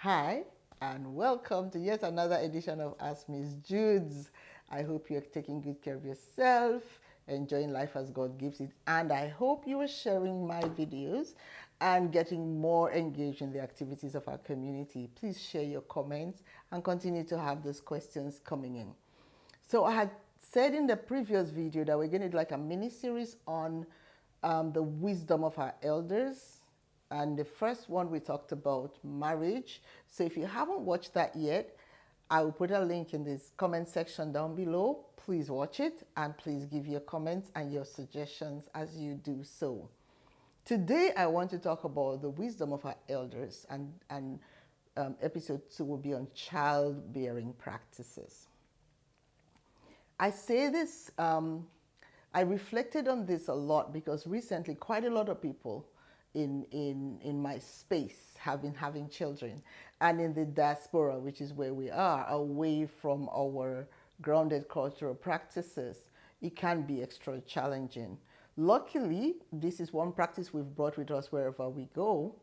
Hi, and welcome to yet another edition of Ask Miss Judes. I hope you're taking good care of yourself, enjoying life as God gives it, and I hope you are sharing my videos and getting more engaged in the activities of our community. Please share your comments and continue to have those questions coming in. So I had said in the previous video that we're going to do like a mini series on the wisdom of our elders. And the first one we talked about marriage. So if you haven't watched that yet, I will put a link in this comment section down below. Please watch it and please give your comments and your suggestions as you do so. Today, I want to talk about the wisdom of our elders, and episode 2 will be on childbearing practices. I say this, I reflected on this a lot because recently quite a lot of people in my space have been having children, and in the diaspora, which is where we are, away from our grounded cultural practices, it can be extra challenging. Luckily, this is one practice we've brought with us wherever we go,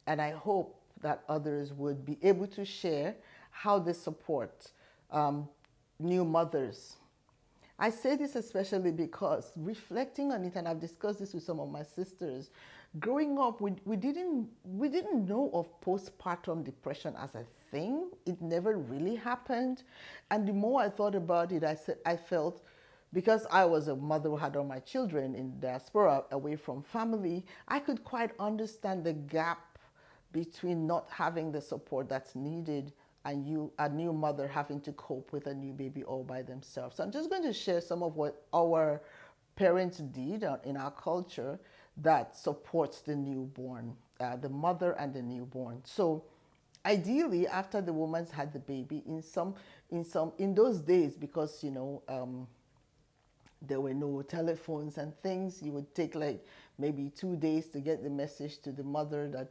and I hope that others would be able to share how they support new mothers. I say this especially because reflecting on it, and I've discussed this with some of my sisters, growing up, we didn't know of postpartum depression as a thing. It never really happened. And the more I thought about it, I felt, because I was a mother who had all my children in diaspora away from family, I could quite understand the gap between not having the support that's needed and a new mother having to cope with a new baby all by themselves. So I'm just going to share some of what our parents did in our culture that supports the newborn, the mother and the newborn. So ideally, after the woman's had the baby, in those days, because there were no telephones and things, you would take like maybe 2 days to get the message to the mother that.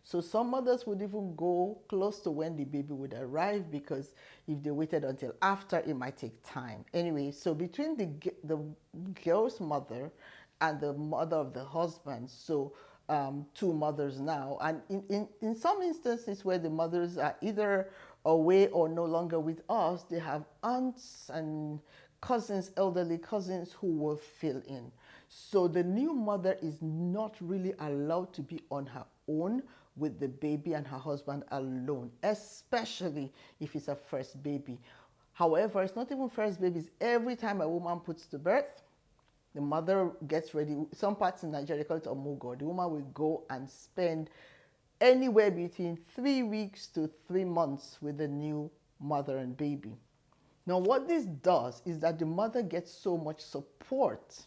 So some mothers would even go close to when the baby would arrive, because if they waited until after, it might take time. Anyway, so between the girl's mother and the mother of the husband, so two mothers now, and in some instances where the mothers are either away or no longer with us, they have aunts and cousins, elderly cousins, who will fill in. So the new mother is not really allowed to be on her own with the baby and her husband alone, especially if it's a first baby. However, it's not even first babies. Every time a woman puts to birth, the mother gets ready. Some parts in Nigeria call it omugo. The woman will go and spend anywhere between 3 weeks to 3 months with the new mother and baby. Now, what this does is that the mother gets so much support.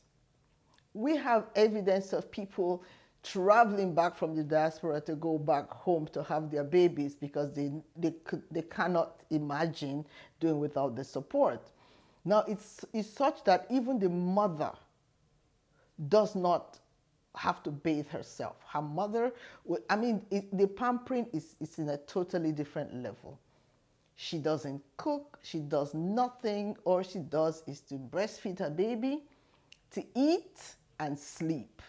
We have evidence of people traveling back from the diaspora to go back home to have their babies because they cannot imagine doing without the support. Now, it's such that even the mother does not have to bathe herself. Her mother, the pampering is in a totally different level. She doesn't cook, she does nothing. All she does is to breastfeed her baby, to eat and sleep.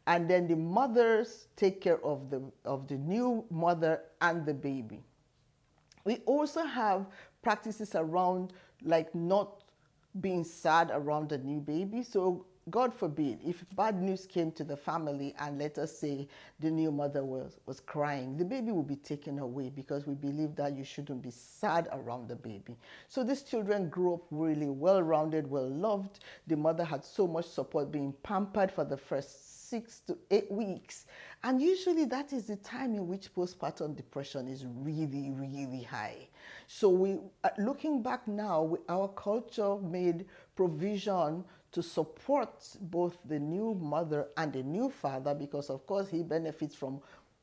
And then the mothers take care of the new mother and the baby. We also have practices around like not being sad around the new baby. So God forbid, if bad news came to the family and let us say the new mother was crying, the baby will be taken away, because we believe that you shouldn't be sad around the baby. So these children grew up really well-rounded, well-loved. The mother had so much support, being pampered for the first 6 to 8 weeks. And usually that is the time in which postpartum depression is really, really high. So looking back now, our culture made provision to support both the new mother and the new father, because of course he benefits from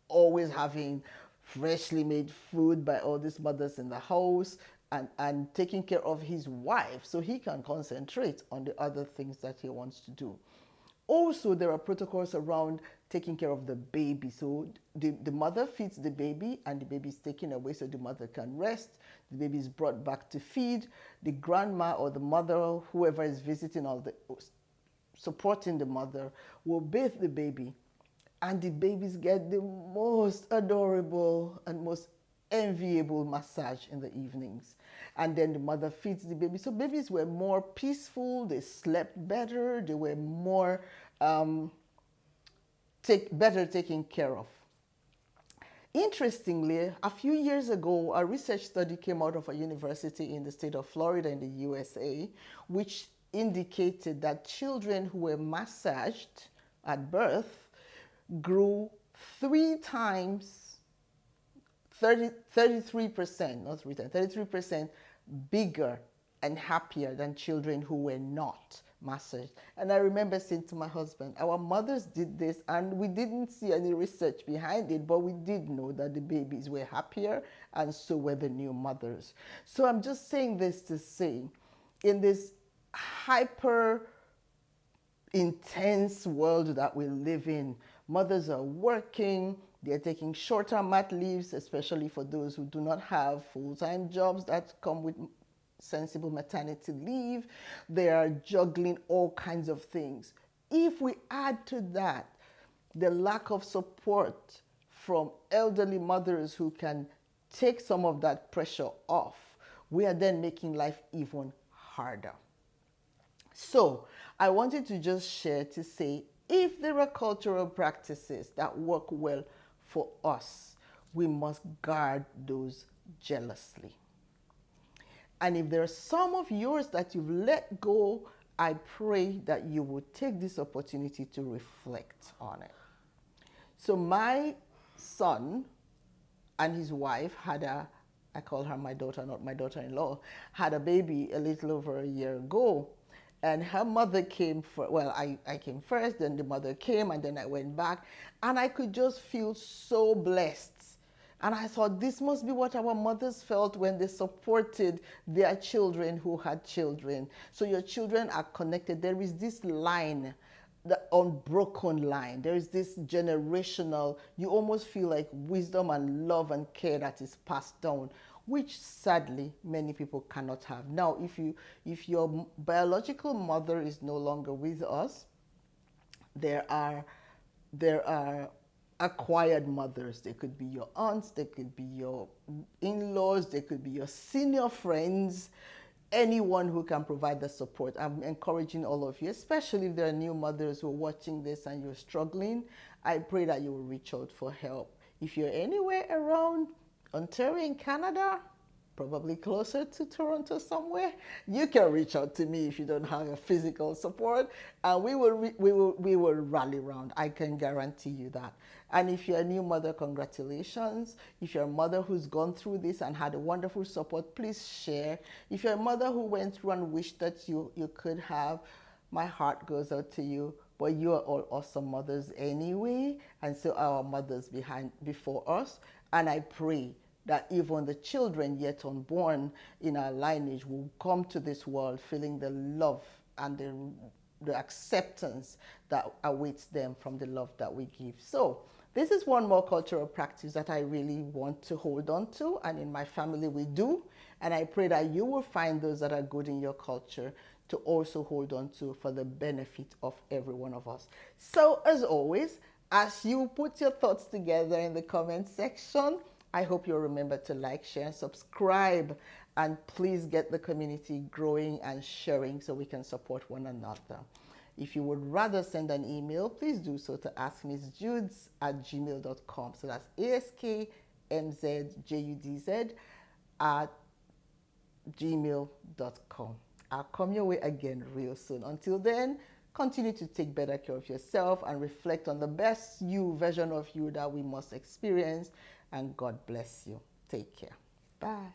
always having freshly made food by all these mothers in the house, and taking care of his wife so he can concentrate on the other things that he wants to do. Also, there are protocols around taking care of the baby. So the mother feeds the baby and the baby is taken away so the mother can rest. The baby is brought back to feed. The grandma or the mother, whoever is visiting or supporting the mother, will bathe the baby. And the babies get the most adorable and most enviable massage in the evenings. And then the mother feeds the baby. So babies were more peaceful, they slept better, they were more better taken care of. Interestingly, a few years ago, a research study came out of a university in the state of Florida in the USA, which indicated that children who were massaged at birth grew 33%, not 3 times, 33% bigger and happier than children who were not massaged. And I remember saying to my husband, our mothers did this and we didn't see any research behind it, but we did know that the babies were happier and so were the new mothers. So I'm just saying this to say, in this hyper intense world that we live in, mothers are working, they're taking short-term mat leaves, especially for those who do not have full-time jobs that come with sensible maternity leave. They are juggling all kinds of things. If we add to that the lack of support from elderly mothers who can take some of that pressure off, we are then making life even harder. So I wanted to just share to say, if there are cultural practices that work well for us, we must guard those jealously. And if there are some of yours that you've let go, I pray that you will take this opportunity to reflect on it. So my son and his wife I call her my daughter, not my daughter-in-law, had a baby a little over a year ago. And her mother came I came first, then the mother came, and then I went back. And I could just feel so blessed. And I thought, this must be what our mothers felt when they supported their children who had children. So your children are connected. There is this line, the unbroken line. There is this generational, you almost feel like wisdom and love and care that is passed down, which sadly many people cannot have. Now, if your biological mother is no longer with us, there are acquired mothers. They could be your aunts, they could be your in-laws, they could be your senior friends, anyone who can provide the support. I'm encouraging all of you, especially if there are new mothers who are watching this and you're struggling, I pray that you will reach out for help. If you're anywhere around Ontario in Canada, probably closer to Toronto somewhere, you can reach out to me if you don't have a physical support, and we will rally around. I can guarantee you that. And if you're a new mother, congratulations. If you're a mother who's gone through this and had a wonderful support, please share. If you're a mother who went through and wished that you could have, my heart goes out to you. But you are all awesome mothers anyway, and so our mothers before us. And I pray that even the children yet unborn in our lineage will come to this world feeling the love and the acceptance that awaits them from the love that we give. So this is one more cultural practice that I really want to hold on to, and in my family we do. And I pray that you will find those that are good in your culture to also hold on to for the benefit of every one of us. So as always, as you put your thoughts together in the comment section, I hope you'll remember to like, share, and subscribe, and please get the community growing and sharing so we can support one another. If you would rather send an email, please do so to askmissjudes@gmail.com. So that's askmzjudes@gmail.com. I'll come your way again real soon. Until then, continue to take better care of yourself and reflect on the best version of you that we must experience. And God bless you. Take care. Bye.